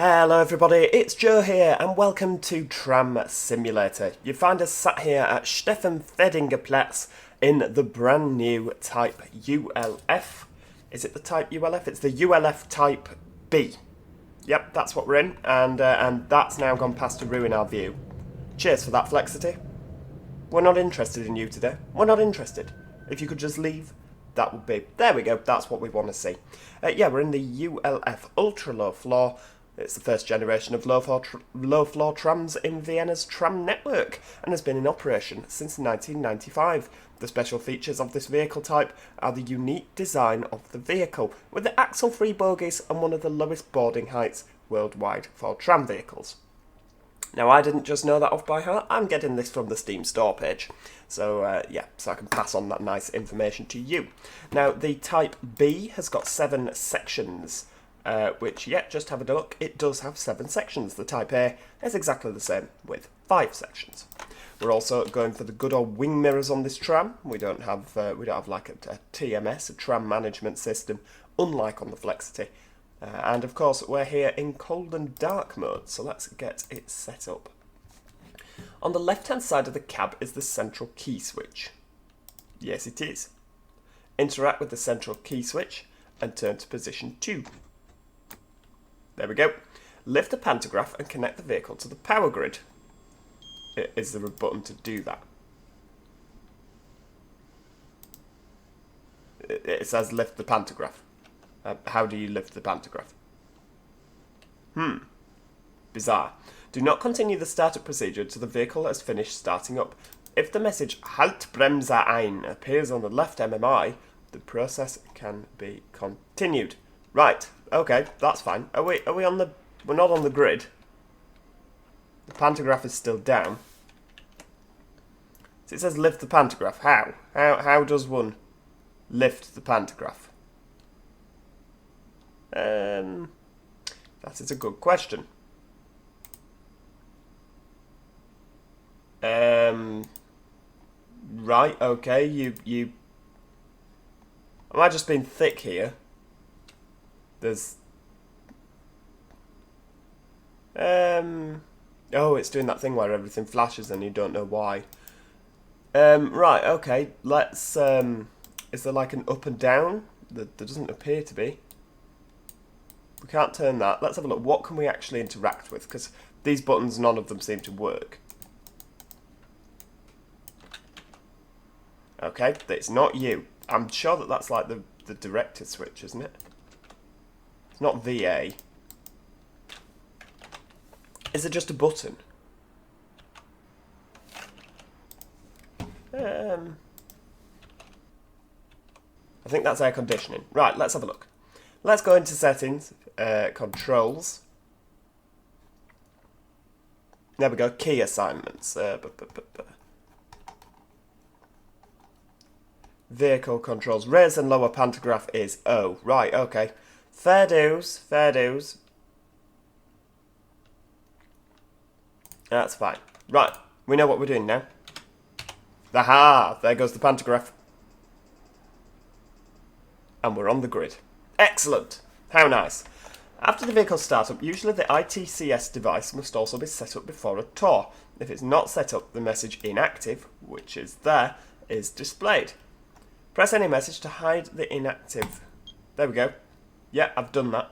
Hello everybody, it's Joe here and welcome to Tram Simulator. You find us sat here at Stephanfedinger in the brand new Type ULF. Is it the Type ULF? It's the ULF Type B. Yep, that's what we're in, and that's now gone past to ruin our view. Cheers for that, Flexity. We're not interested in you today. We're not interested. If you could just leave, that would be... There we go, that's what we want to see. Yeah, we're in the ULF Ultra Low Floor. It's the first generation of low-floor trams in Vienna's tram network and has been in operation since 1995. The special features of this vehicle type are the unique design of the vehicle, with the axle-free bogies and one of the lowest boarding heights worldwide for tram vehicles. Now, I didn't just know that off by heart, I'm getting this from the Steam store page. So, yeah, so I can pass on that nice information to you. Now, the Type B has got 7 sections. Which, yeah, just have a look, it does have 7 sections. The Type A is exactly the same, with 5 sections. We're also going for the good old wing mirrors on this tram. We don't have like a TMS, a tram management system, unlike on the Flexity. And of course, we're here in cold and dark mode, so let's get it set up. On the left-hand side of the cab is the central key switch. Yes, it is. Interact with the central key switch and turn to position 2. There we go. Lift the pantograph and connect the vehicle to the power grid. Is there a button to do that? It says lift the pantograph. How do you lift the pantograph? Bizarre. Do not continue the startup procedure until the vehicle has finished starting up. If the message Halt Bremse ein appears on the left MMI, the process can be continued. Right. Okay, that's fine. Are we on the... We're not on the grid. The pantograph is still down. So it says lift the pantograph. How? How does one lift the pantograph? That is a good question. Right, okay, you... Am I just being thick here? There's... Oh, it's doing that thing where everything flashes and you don't know why. Right, okay, let's... Is there like an up and down? There doesn't appear to be. We can't turn that. Let's have a look. What can we actually interact with? Because these buttons, none of them seem to work. Okay, it's not you. I'm sure that that's like the director switch, isn't it? It's not VA. Is it just a button? I think that's air conditioning. Right, let's have a look. Let's go into settings, controls. There we go, key assignments. Vehicle controls. Raise and lower pantograph is O. Right, okay. Fair dues, fair dues. That's fine. Right, we know what we're doing now. Aha! There goes the pantograph. And we're on the grid. Excellent! How nice. After the vehicle startup, usually the ITCS device must also be set up before a tour. If it's not set up, the message inactive, which is there, is displayed. Press any message to hide the inactive. There we go. Yeah, I've done that.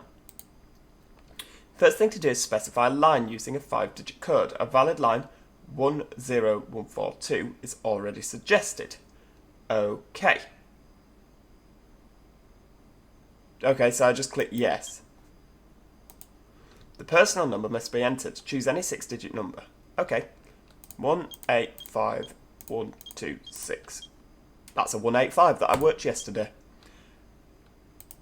First thing to do is specify a line using a 5-digit code. A valid line 10142 is already suggested. Okay. Okay, so I just click yes. The personal number must be entered. Choose any 6-digit number. Okay. 185126. That's a 185 that I worked yesterday.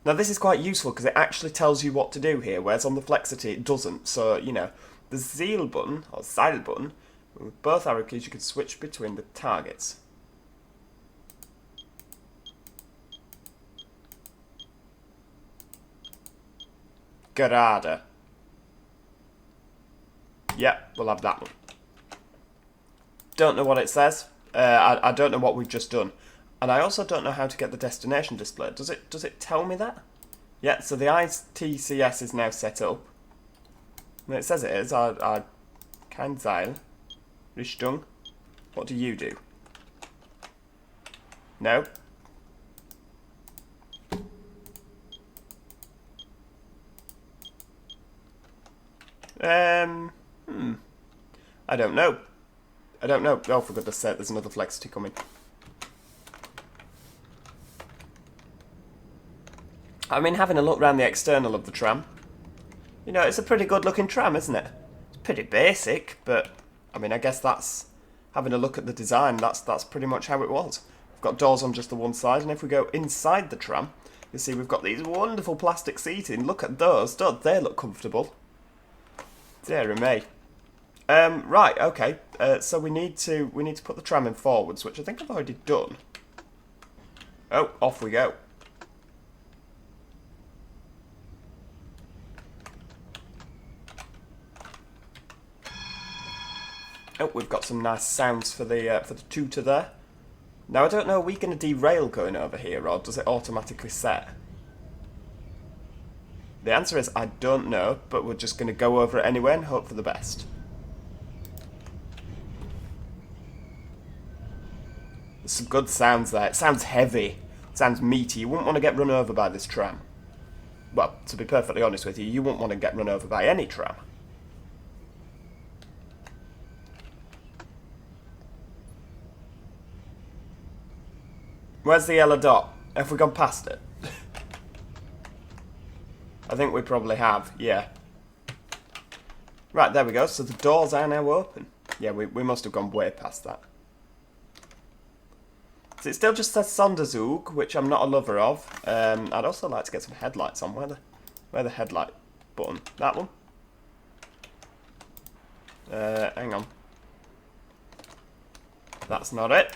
Now this is quite useful because it actually tells you what to do here, whereas on the Flexity it doesn't. So, you know, the Zeal button, or Zeil button, with both arrow keys you can switch between the targets. Gerade. Yep, we'll have that one. Don't know what it says. I don't know what we've just done. And I also don't know how to get the destination displayed. Does it tell me that? Yeah, so the ITCS is now set up. It says it is. Kein Seil. Richtung. What do you do? No. I don't know. I don't know. Oh, for goodness sake, there's another Flexity coming. I mean, having a look around the external of the tram. You know, it's a pretty good looking tram, isn't it? It's pretty basic, but I mean, I guess that's having a look at the design. That's pretty much how it was. We've got doors on just the one side, and if we go inside the tram, you see we've got these wonderful plastic seating. Look at those. Don't they look comfortable? Dear me. Right, okay. So we need to put the tram in forwards, which I think I've already done. Oh, off we go. Oh, we've got some nice sounds for the tutor there. Now I don't know, are we going to derail going over here, or does it automatically set? The answer is I don't know, but we're just going to go over it anyway and hope for the best. There's some good sounds there. It sounds heavy. It sounds meaty. You wouldn't want to get run over by this tram. Well, to be perfectly honest with you, you wouldn't want to get run over by any tram. Where's the yellow dot? Have we gone past it? I think we probably have, yeah. Right, there we go. So the doors are now open. Yeah, we must have gone way past that. So it still just says Sonderzug, which I'm not a lover of. I'd also like to get some headlights on. Where the headlight button? That one? Hang on. That's not it.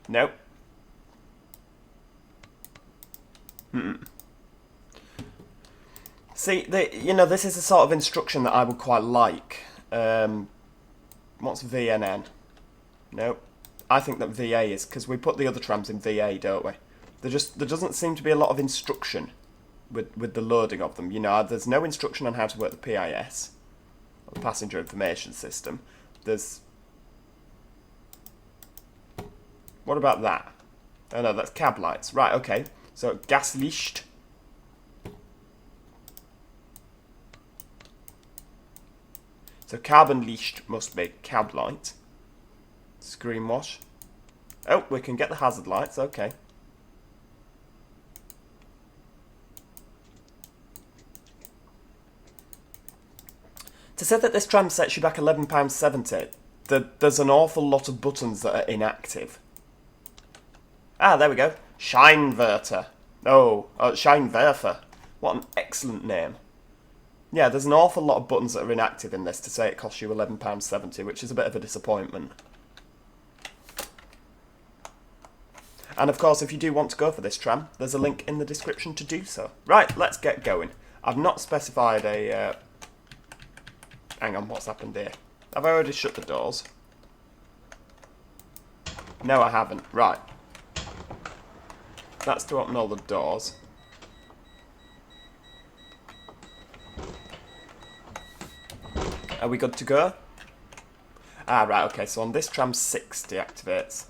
Nope. See, you know, this is the sort of instruction that I would quite like. What's VNN? Nope. I think that VA is, because we put the other trams in VA, don't we? There doesn't seem to be a lot of instruction with the loading of them. You know, there's no instruction on how to work the PIS, or the Passenger Information System. There's... What about that? Oh no, that's cab lights. Right, okay. So, Gaslicht. So, Carbonlicht must be cab light. Screen wash. Oh, we can get the hazard lights, okay. To say that this tram sets you back £11.70, there's an awful lot of buttons that are inactive. Ah, there we go. Scheinwerfer. Oh, Scheinwerfer. What an excellent name. Yeah, there's an awful lot of buttons that are inactive in this to say it costs you £11.70, which is a bit of a disappointment. And of course, if you do want to go for this tram, there's a link in the description to do so. Right, let's get going. I've not specified a... Hang on, what's happened here? Have I already shut the doors? No, I haven't. Right. That's to open all the doors. Are we good to go? Ah, right, okay, so on this tram 6 deactivates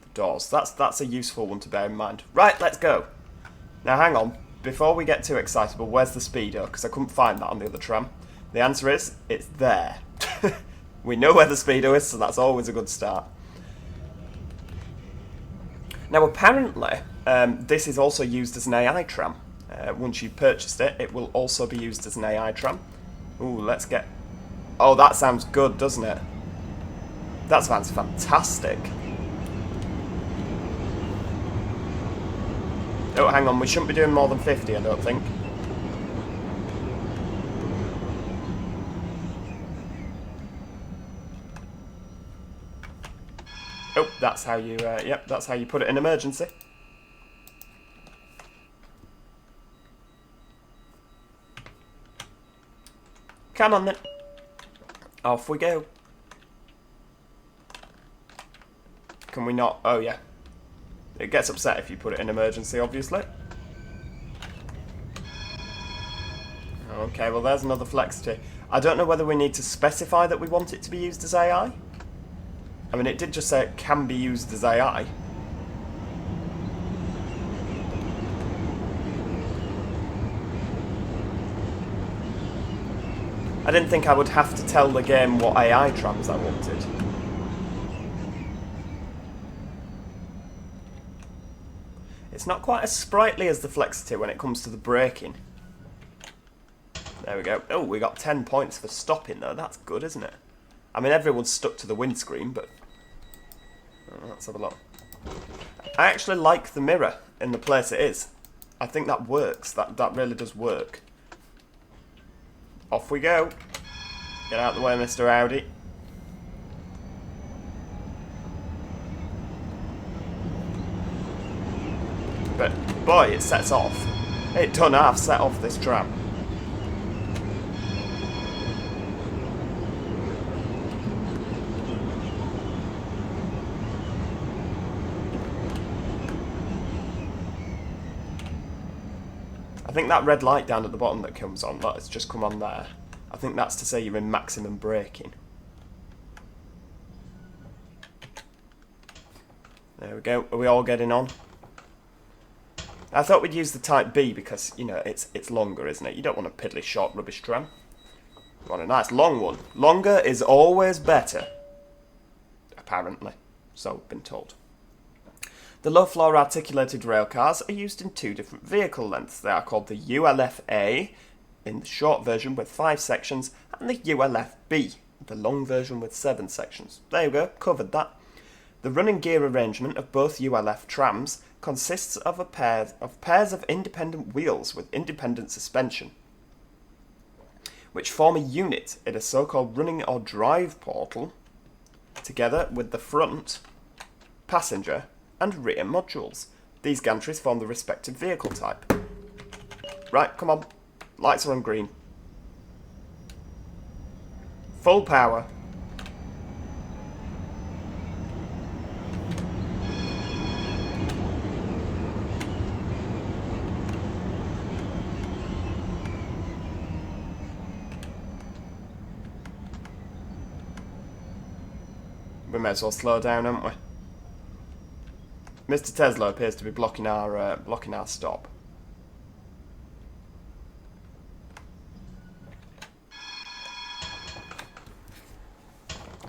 the doors. That's a useful one to bear in mind. Right, let's go. Now, hang on. Before we get too excitable, where's the speedo? Because I couldn't find that on the other tram. The answer is, it's there. We know where the speedo is, so that's always a good start. Now, apparently, this is also used as an AI tram. Once you've purchased it, it will also be used as an AI tram. Ooh, let's get... Oh, that sounds good, doesn't it? That sounds fantastic. Oh, hang on, we shouldn't be doing more than 50, I don't think. Oh, that's how you, yep, that's how you put it in emergency. Come on then. Off we go. Can we not? Oh, yeah. It gets upset if you put it in emergency, obviously. Okay, well, there's another Flexity. I don't know whether we need to specify that we want it to be used as AI. I mean, it did just say it can be used as AI. I didn't think I would have to tell the game what AI trams I wanted. It's not quite as sprightly as the Flexity when it comes to the braking. There we go. Oh, we got 10 points for stopping though. That's good, isn't it? I mean, everyone's stuck to the windscreen, but... Oh, let's have a look. I actually like the mirror in the place it is. I think that works. That really does work. Off we go. Get out of the way, Mr. Audi. But, boy, it sets off. It done half set off this tram. I think that red light down at the bottom that comes on, that has just come on there. I think that's to say you're in maximum braking. There we go. Are we all getting on? I thought we'd use the Type B because, you know, it's longer, isn't it? You don't want a piddly short rubbish tram. You want a nice long one. Longer is always better. Apparently. So we've been told. The low-floor articulated railcars are used in two different vehicle lengths. They are called the ULF-A, in the short version with 5 sections, and the ULF-B, the long version with 7 sections. There you go, covered that. The running gear arrangement of both ULF trams consists of pairs of independent wheels with independent suspension, which form a unit in a so-called running or drive portal, together with the front, passenger, and rear modules. These gantries form the respective vehicle type. Right, come on. Lights are on green. Full power. We may as well slow down, haven't we? Mr. Tesla appears to be blocking our stop.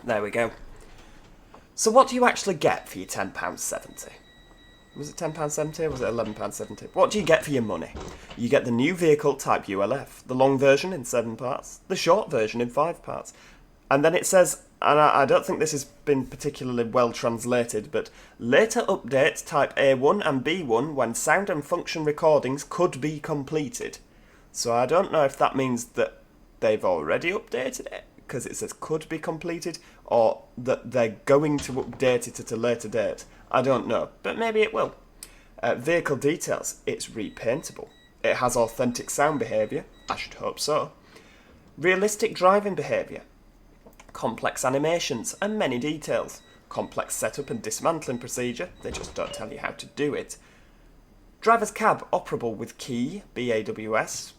There we go. So what do you actually get for your £10.70? Was it £10.70 or was it £11.70? What do you get for your money? You get the new vehicle type ULF, the long version in 7 parts, the short version in 5 parts. And then it says, and I don't think this has been particularly well translated, but later updates type A1 and B1 when sound and function recordings could be completed. So I don't know if that means that they've already updated it, because it says could be completed, or that they're going to update it at a later date. I don't know, but maybe it will. Vehicle details, it's repaintable. It has authentic sound behaviour, I should hope so. Realistic driving behaviour. Complex animations and many details. Complex setup and dismantling procedure, they just don't tell you how to do it. Driver's cab operable with key, BAWS.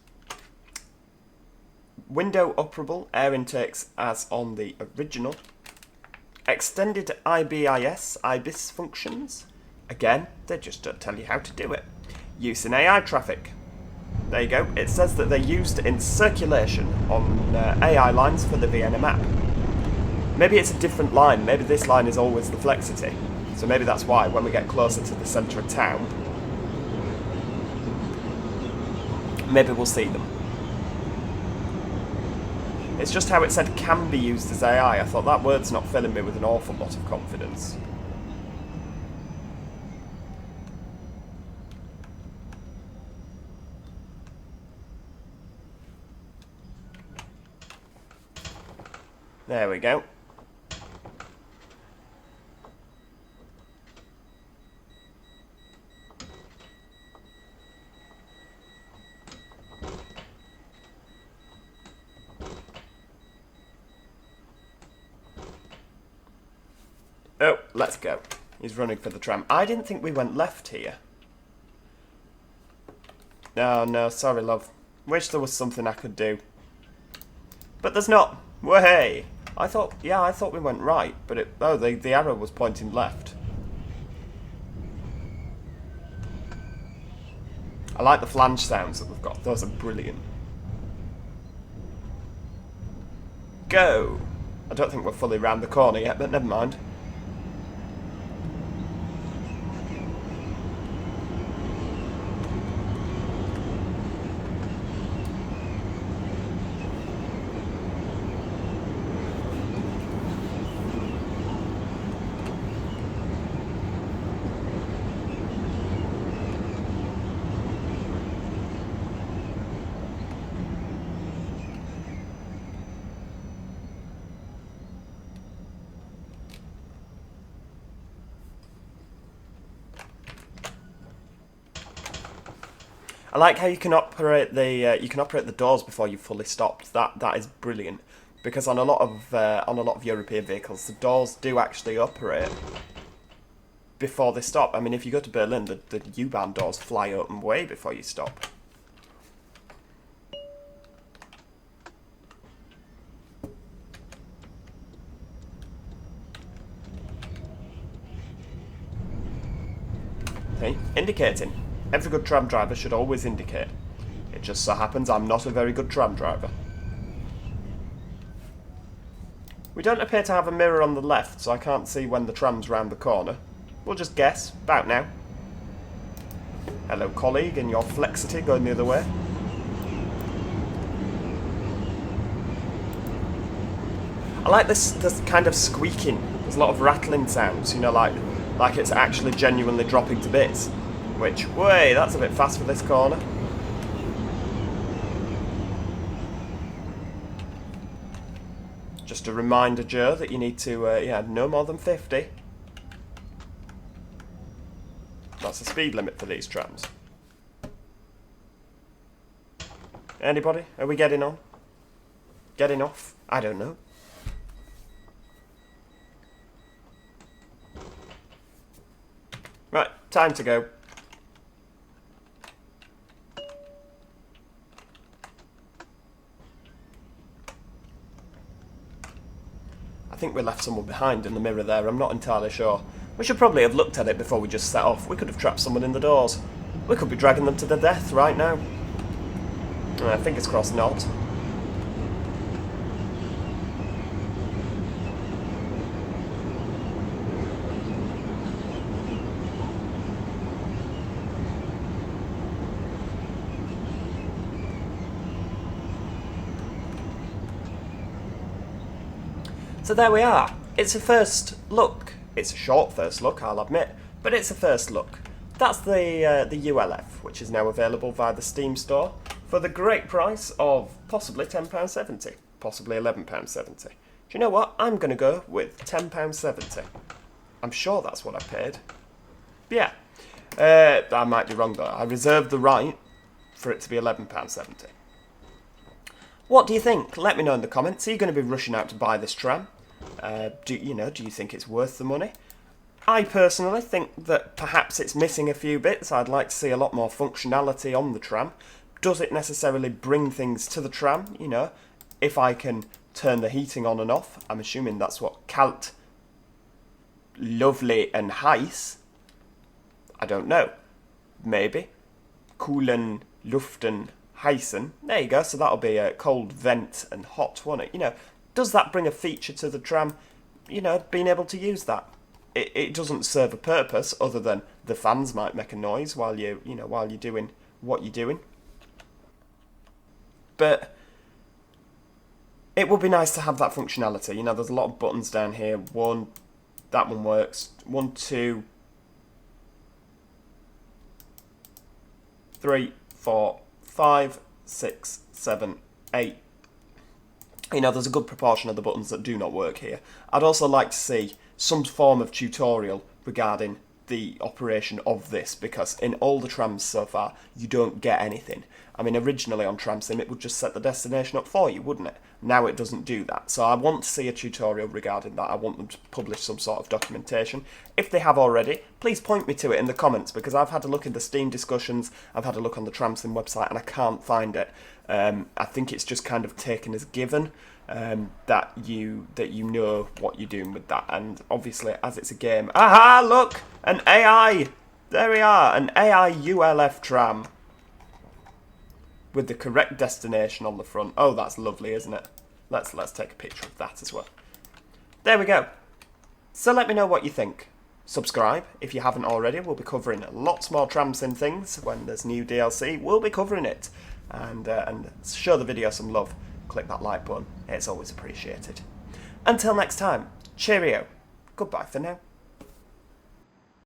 Window operable, air intakes as on the original. Extended IBIS functions. Again, they just don't tell you how to do it. Use in AI traffic. There you go, it says that they're used in circulation on AI lines for the Vienna map. Maybe it's a different line, maybe this line is always the Flexity. So maybe that's why, when we get closer to the centre of town, maybe we'll see them. It's just how it said can be used as AI. I thought that word's not filling me with an awful lot of confidence. There we go. Oh, let's go. He's running for the tram. I didn't think we went left here. No, sorry, love. Wish there was something I could do. But there's not. Way! I thought we went right, but the arrow was pointing left. I like the flange sounds that we've got. Those are brilliant. Go! I don't think we're fully round the corner yet, but never mind. I like how you can operate the doors before you've fully stopped. That is brilliant, because on a lot of European vehicles, the doors do actually operate before they stop. I mean, if you go to Berlin, the U-Bahn doors fly open way before you stop. Okay, indicating. Every good tram driver should always indicate. It just so happens I'm not a very good tram driver. We don't appear to have a mirror on the left, so I can't see when the tram's round the corner. We'll just guess. About now. Hello, colleague, in your Flexity going the other way. I like this kind of squeaking. There's a lot of rattling sounds, you know, like it's actually genuinely dropping to bits. Which, way, that's a bit fast for this corner. Just a reminder, Joe, that you need to, no more than 50. That's the speed limit for these trams. Anybody? Are we getting on? Getting off? I don't know. Right, time to go. I think we left someone behind in the mirror there, I'm not entirely sure. We should probably have looked at it before we just set off. We could have trapped someone in the doors. We could be dragging them to their death right now. Fingers crossed not. So there we are. It's a first look. It's a short first look, I'll admit, but it's a first look. That's the ULF, which is now available via the Steam store for the great price of possibly £10.70, possibly £11.70. Do you know what? I'm going to go with £10.70. I'm sure that's what I paid. Yeah. I might be wrong though. I reserved the right for it to be £11.70. What do you think? Let me know in the comments. Are you going to be rushing out to buy this tram? Do you think it's worth the money? I personally think that perhaps it's missing a few bits. I'd like to see a lot more functionality on the tram. Does it necessarily bring things to the tram? You know, if I can turn the heating on and off, I'm assuming that's what kalt, lovely and heiß. I don't know. Maybe. Kühlen, luften, heißen. There you go. So that'll be a cold vent and hot, won't it? You know, does that bring a feature to the tram? You know, being able to use that. It doesn't serve a purpose other than the fans might make a noise while you're doing what you're doing. But it would be nice to have that functionality. You know, there's a lot of buttons down here. That one works. 1, 2, 3, 4, 5, 6, 7, 8. You know, there's a good proportion of the buttons that do not work here. I'd also like to see some form of tutorial regarding the operation of this, because in all the trams so far, you don't get anything. I mean, originally on Tramsim, it would just set the destination up for you, wouldn't it? Now it doesn't do that. So I want to see a tutorial regarding that. I want them to publish some sort of documentation. If they have already, please point me to it in the comments, because I've had a look in the Steam discussions, I've had a look on the Tramsim website, and I can't find it. I think it's just kind of taken as given that you know what you're doing with that. And obviously, as it's a game... Aha! Look! An AI! There we are! An AI ULF Tram. With the correct destination on the front. Oh, that's lovely, isn't it? Let's take a picture of that as well. There we go. So let me know what you think. Subscribe if you haven't already. We'll be covering lots more Tramsim things when there's new DLC. We'll be covering it. And show the video some love. Click that like button. It's always appreciated. Until next time, cheerio. Goodbye for now.